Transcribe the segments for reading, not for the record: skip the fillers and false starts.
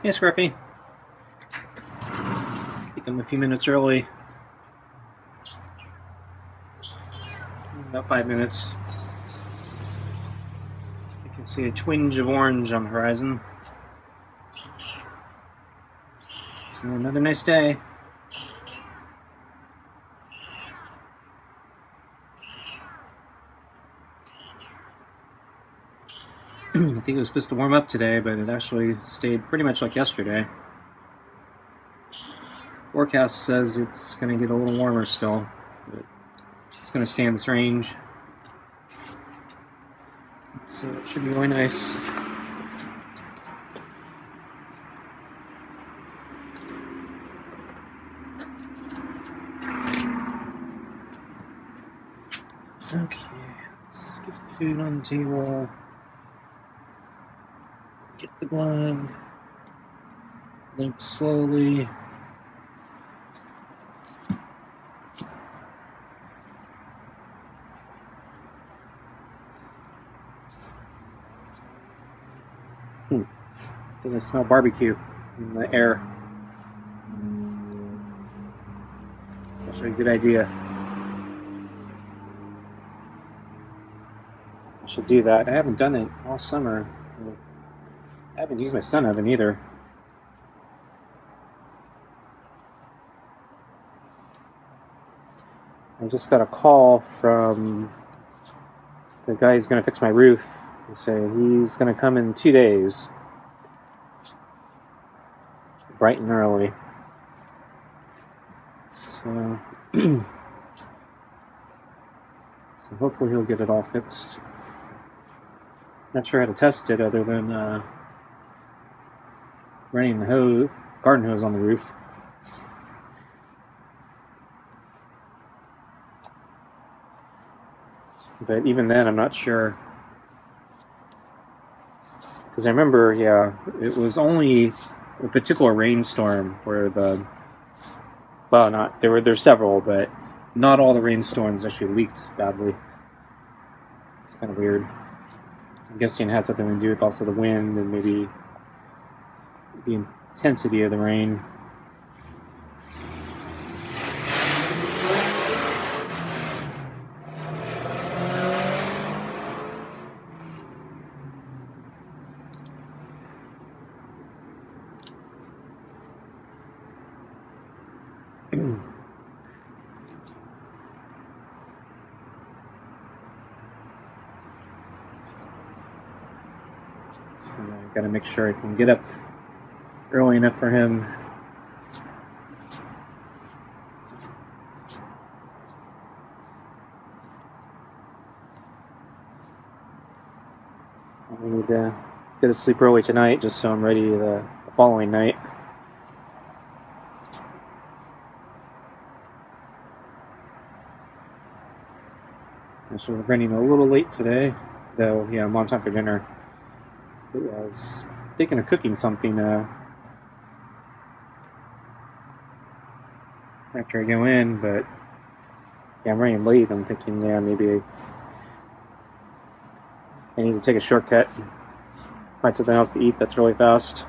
Hey, Scruffy. I think I'm a few minutes early. About 5 minutes. I can see a twinge of orange on the horizon. So another nice day. I think it was supposed to warm up today, but it actually stayed pretty much like yesterday. Forecast says it's going to get a little warmer still, but it's going to stay in this range. So it should be really nice. Okay, let's get the food on the table. Get the glove. Limp slowly. I think I smell barbecue in the air. It's actually a good idea. I should do that. I haven't done it all summer. I haven't used my sun oven either. I just got a call from the guy who's going to fix my roof. He said he's going to come in 2 days. Bright and early. So, so hopefully he'll get it all fixed. Not sure how to test it other than running the garden hose on the roof. But even then, I'm not sure. Because I remember, it was only a particular rainstorm where there's several, but not all the rainstorms actually leaked badly. It's kind of weird. I'm guessing it had something to do with also the wind and maybe the intensity of the rain. So I gotta make sure I can get up early enough for him. I need to get to sleep early tonight just so I'm ready the following night. So we're running a little late today, though. I'm on time for dinner. I was thinking of cooking something after I go in, but I'm running late. I'm thinking, maybe I need to take a shortcut, find something else to eat that's really fast.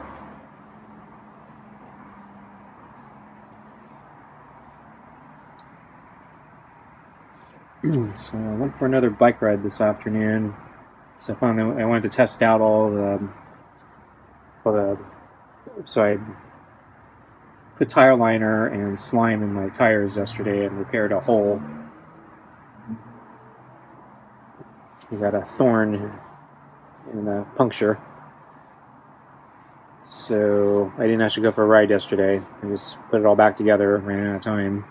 So I went for another bike ride this afternoon. So I wanted to test out so I put tire liner and slime in my tires yesterday and repaired a hole. We got a thorn and a puncture. So I didn't actually go for a ride yesterday. I just put it all back together, ran out of time.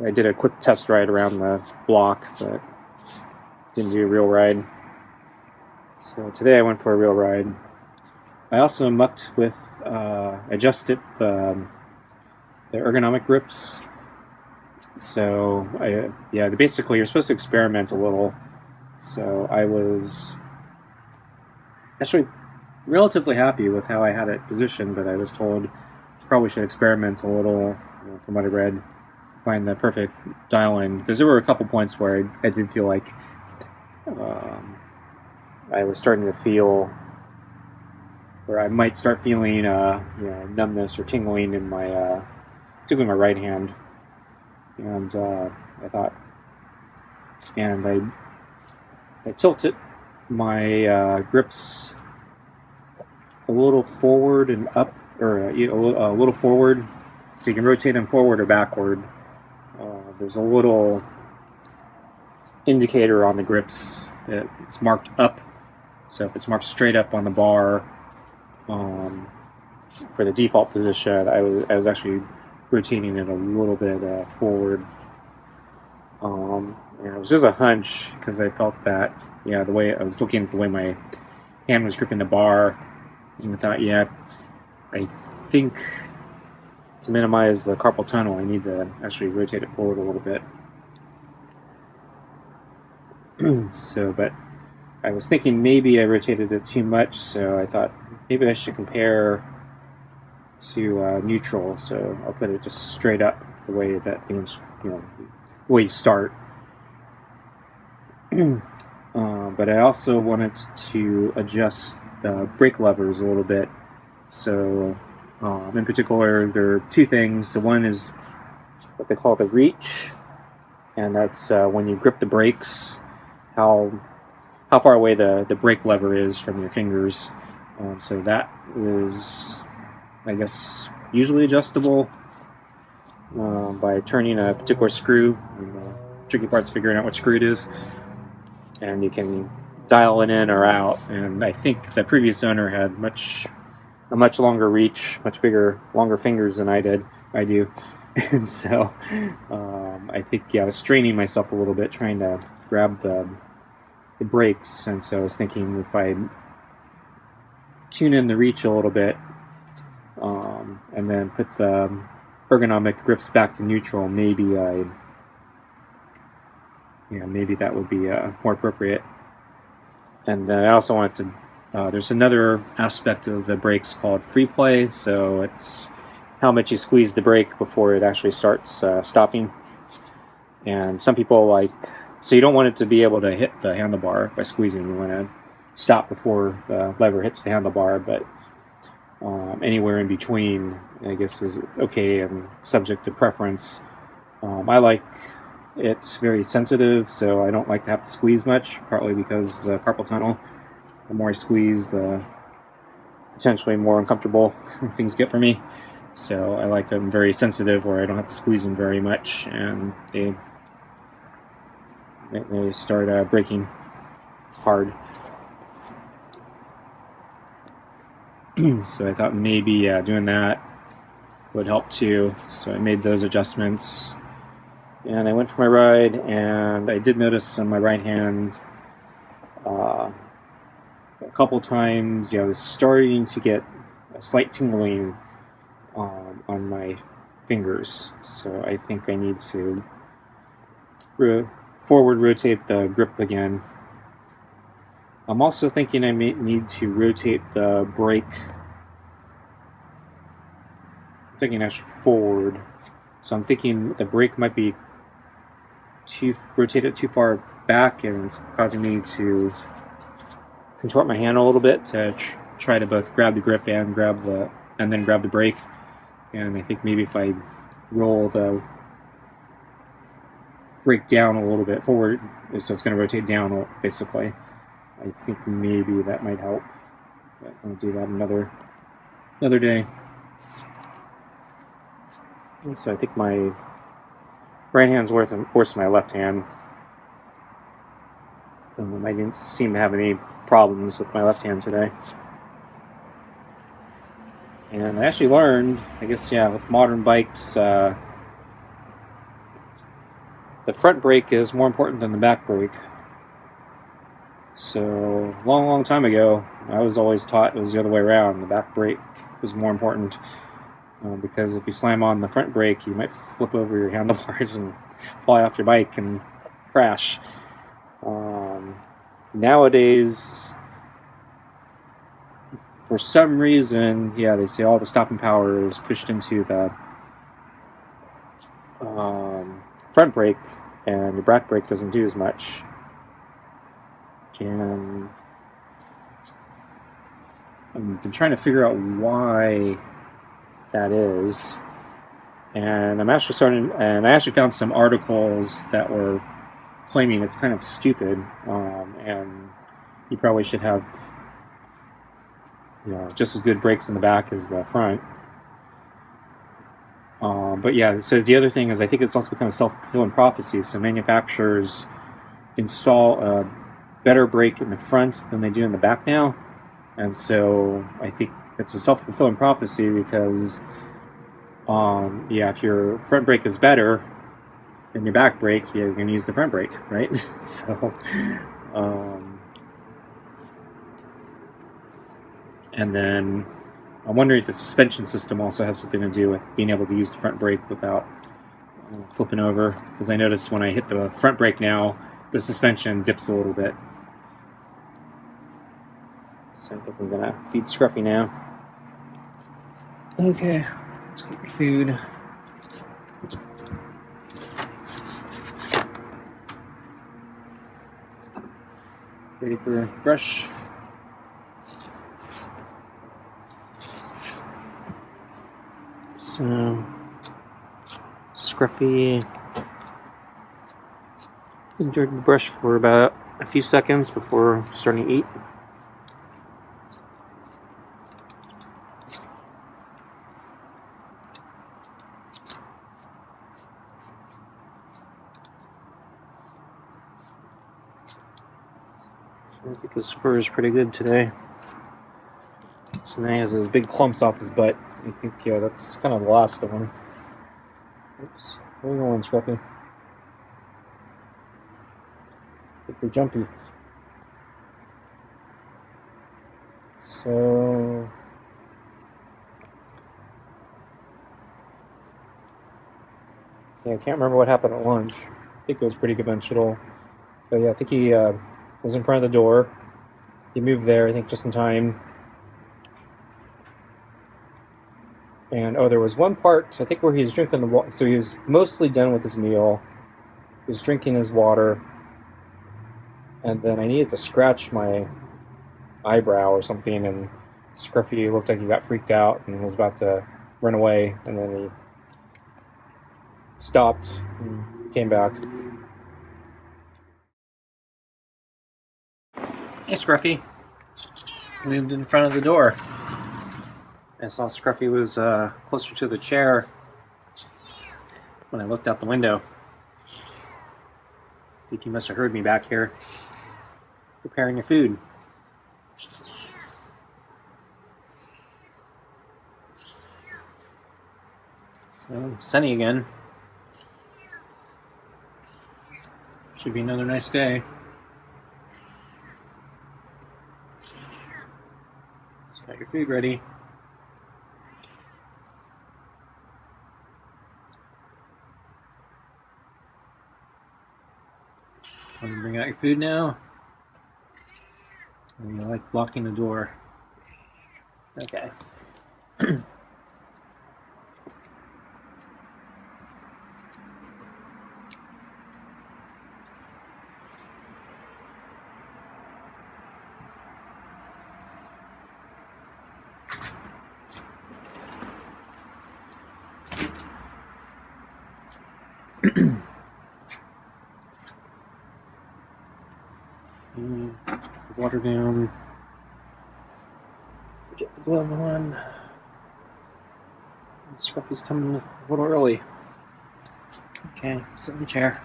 I did a quick test ride around the block, but didn't do a real ride. So today I went for a real ride. I also mucked with, adjusted the ergonomic grips. So basically you're supposed to experiment a little. So I was actually relatively happy with how I had it positioned, but I was told probably should experiment a little, from what I read, find the perfect dial-in, because there were a couple points where I did feel like I was starting to feel where I might start feeling numbness or tingling in my particularly my right hand. And I thought, and I tilted my grips a little forward and up, or a little forward, so you can rotate them forward or backward. There's a little indicator on the grips. It's marked up, so if it's marked straight up on the bar, for the default position, I was actually rotating it a little bit forward. And it was just a hunch, because I felt that, the way I was looking at the way my hand was gripping the bar, and I thought, I think to minimize the carpal tunnel, I need to actually rotate it forward a little bit. But I was thinking maybe I rotated it too much, so I thought maybe I should compare to neutral. So I'll put it just straight up, the way that the way you start. But I also wanted to adjust the brake levers a little bit. So in particular, there are two things. So one is what they call the reach, and that's when you grip the brakes, how far away the brake lever is from your fingers. So that is, I guess, usually adjustable by turning a particular screw. And the tricky part's figuring out what screw it is, and you can dial it in or out. And I think the previous owner had a much longer reach, much longer fingers than I do. And so I think I was straining myself a little bit trying to grab the brakes, and so I was thinking if I tune in the reach a little bit, and then put the ergonomic grips back to neutral, maybe maybe that would be more appropriate. And then I also wanted to, there's another aspect of the brakes called free play, so it's how much you squeeze the brake before it actually starts stopping. And some people so you don't want it to be able to hit the handlebar by squeezing. You want to stop before the lever hits the handlebar, but anywhere in between, I guess, is okay and subject to preference. I like it very sensitive, so I don't like to have to squeeze much, partly because the carpal tunnel, the more I squeeze, the potentially more uncomfortable things get for me. So I like them very sensitive, where I don't have to squeeze them very much, and they start braking hard. So I thought maybe doing that would help too. So I made those adjustments, and I went for my ride, and I did notice on my right hand a couple times, I was starting to get a slight tingling on my fingers. So I think I need to forward rotate the grip again. I'm also thinking I may need to rotate the brake. I'm thinking actually forward. So I'm thinking the brake might be rotated too far back, and it's causing me to contort my hand a little bit to try to both grab the grip and then grab the brake. And I think maybe if I roll the brake down a little bit forward, so it's going to rotate down basically, I think maybe that might help. But I'll do that another day. So I think my right hand's worse than my left hand. I didn't seem to have any problems with my left hand today. And I actually learned, I guess, with modern bikes, the front brake is more important than the back brake. So, long time ago, I was always taught it was the other way around. The back brake was more important, because if you slam on the front brake, you might flip over your handlebars and fly off your bike and crash. Nowadays, for some reason, they say all the stopping power is pushed into the front brake, and the back brake doesn't do as much. And I've been trying to figure out why that is, and I actually found some articles that were claiming it's kind of stupid, and you probably should have, just as good brakes in the back as the front. But yeah, so the other thing is I think it's also become a self-fulfilling prophecy. So manufacturers install a better brake in the front than they do in the back now. And so I think it's a self-fulfilling prophecy because, if your front brake is better than your back brake, you're going to use the front brake, right? So, and then I'm wondering if the suspension system also has something to do with being able to use the front brake without flipping over. Because I notice when I hit the front brake now, the suspension dips a little bit. So I think I'm going to feed Scruffy now. Okay, let's get your food. Ready for a brush? So, Scruffy enjoyed the brush for about a few seconds before starting to eat. So I think his fur is pretty good today. So now he has those big clumps off his butt. I think, that's kind of the last of them. Oops. Where are you going, Scruffy? I think you're jumpy. So... yeah, I can't remember what happened at lunch. I think it was pretty conventional. But yeah, I think he was in front of the door. He moved there, I think, just in time. And, there was one part, I think, where he was drinking the water. So he was mostly done with his meal. He was drinking his water. And then I needed to scratch my eyebrow or something, and Scruffy looked like he got freaked out and was about to run away. And then he stopped and came back. Hey, Scruffy. Moved in front of the door. I saw Scruffy was closer to the chair when I looked out the window. I think he must have heard me back here preparing your food. So, sunny again. Should be another nice day. So, got your food ready. Want to bring out your food now? Or you like blocking the door? Okay. Put the water down. Get the glove on. Scruffy's coming a little early. Okay, sit in the chair.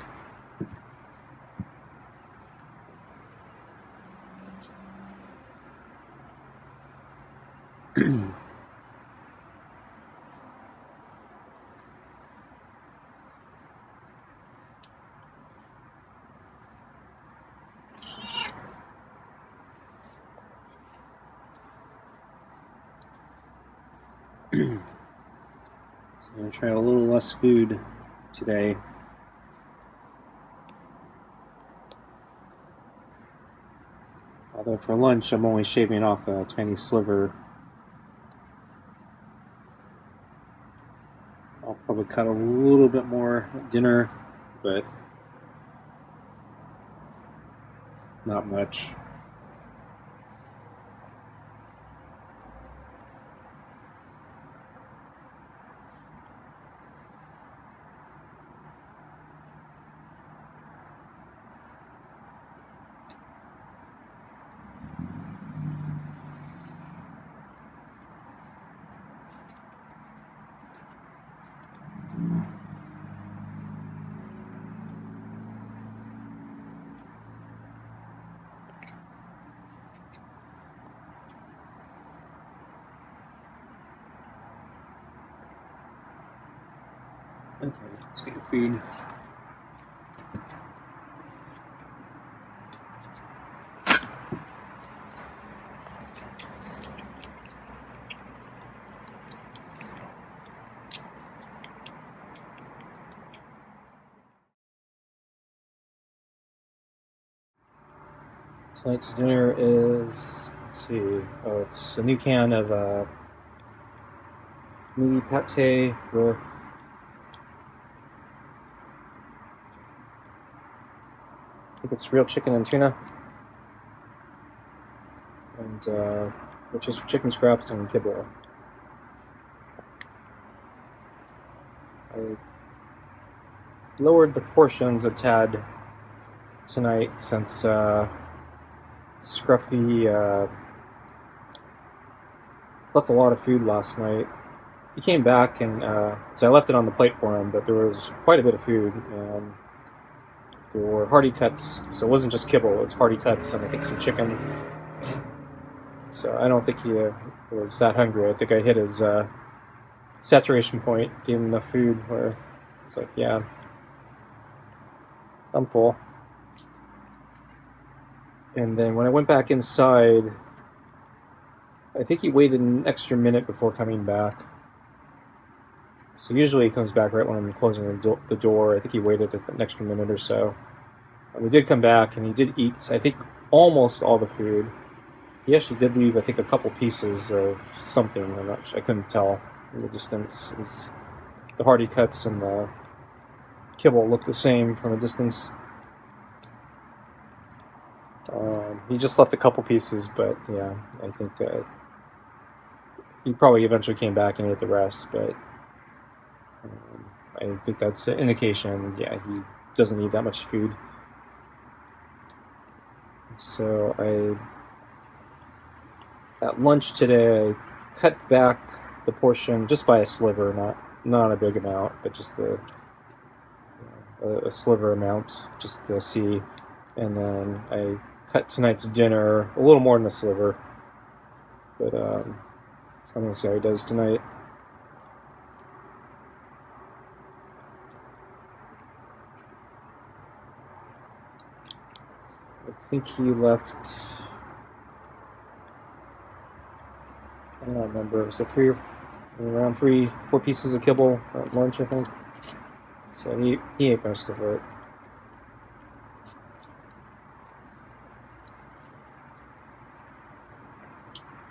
So I'm going to try a little less food today. Although for lunch I'm only shaving off a tiny sliver. I'll probably cut a little bit more at dinner, but not much. Okay, let's get your food. Tonight's dinner is, let's see, oh, it's a new can of meaty pate with I think it's real chicken and tuna, and which is chicken scraps and kibble. I lowered the portions a tad tonight since Scruffy left a lot of food last night. He came back and so I left it on the plate for him, but there was quite a bit of food, and there were hearty cuts, so it wasn't just kibble, it was hearty cuts and I think some chicken. So I don't think he was that hungry. I think I hit his saturation point, gave him enough food where it's like, yeah, I'm full. And then when I went back inside, I think he waited an extra minute before coming back. So usually he comes back right when I'm closing the door. I think he waited an extra minute or so. And we did come back, and he did eat, I think, almost all the food. He actually did leave, I think, a couple pieces of something. I couldn't tell in the distance. The hearty cuts and the kibble looked the same from a distance. He just left a couple pieces, but yeah, I think he probably eventually came back and ate the rest, but I think that's an indication, yeah, he doesn't need that much food. So at lunch today, I cut back the portion just by a sliver, not a big amount, but just a sliver amount, just to see. And then I cut tonight's dinner a little more than a sliver, but I'm gonna see how he does tonight. I think he left, I don't remember, was it around 4 pieces of kibble at lunch, I think. So he ate most of it.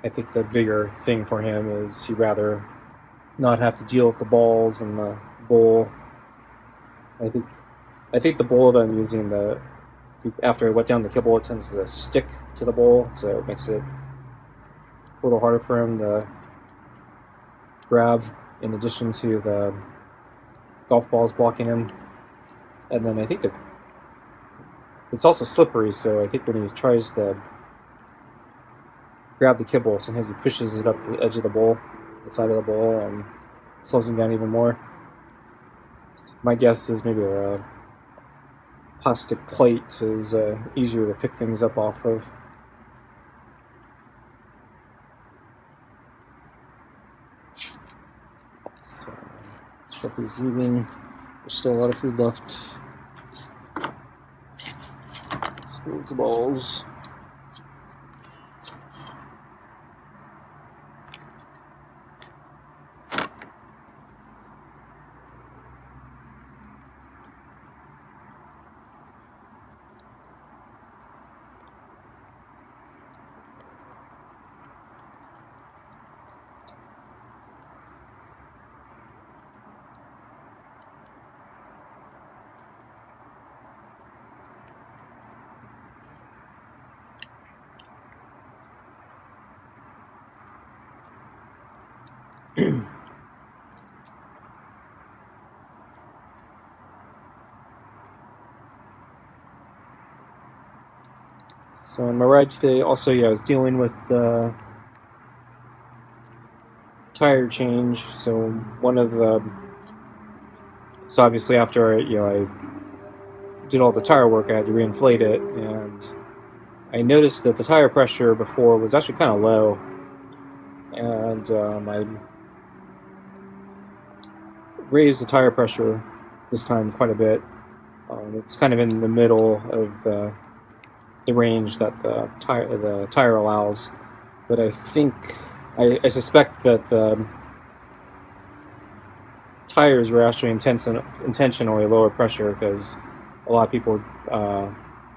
I think the bigger thing for him is he'd rather not have to deal with the balls and the bowl. I think the bowl that I'm using, after I wet down the kibble, it tends to stick to the bowl, so it makes it a little harder for him to grab, in addition to the golf balls blocking him. And then I think that it's also slippery, so I think when he tries to grab the kibble, sometimes he pushes it up to the edge of the bowl, the side of the bowl, and slows him down even more. My guess is maybe a plastic plate is easier to pick things up off of. So, Scruffy's eating. There's still a lot of food left. Smooth the balls. So on my ride today, also, yeah, I was dealing with the tire change. So so obviously after I did all the tire work, I had to reinflate it, and I noticed that the tire pressure before was actually kind of low, and raised the tire pressure this time quite a bit. It's kind of in the middle of the range that the tire allows, but I I suspect that the tires were actually intentionally lower pressure because a lot of people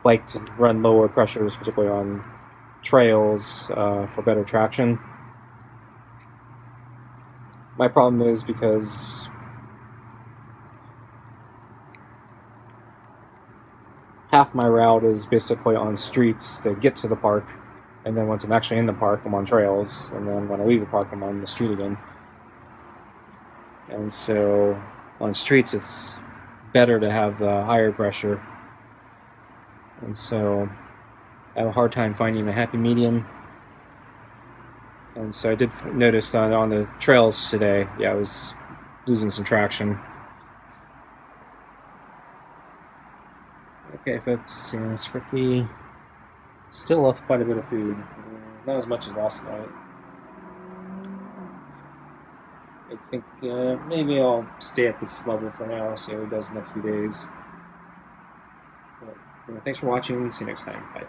like to run lower pressures, particularly on trails, for better traction. My problem is because half my route is basically on streets to get to the park, and then once I'm actually in the park, I'm on trails, and then when I leave the park, I'm on the street again. And so on streets, it's better to have the higher pressure, and so I have a hard time finding a happy medium. And so I did notice on the trails today, yeah, I was losing some traction. Okay, folks, Scruffy still left quite a bit of food. Not as much as last night. I think maybe I'll stay at this level for now, see how he does the next few days. But, thanks for watching. See you next time. Bye.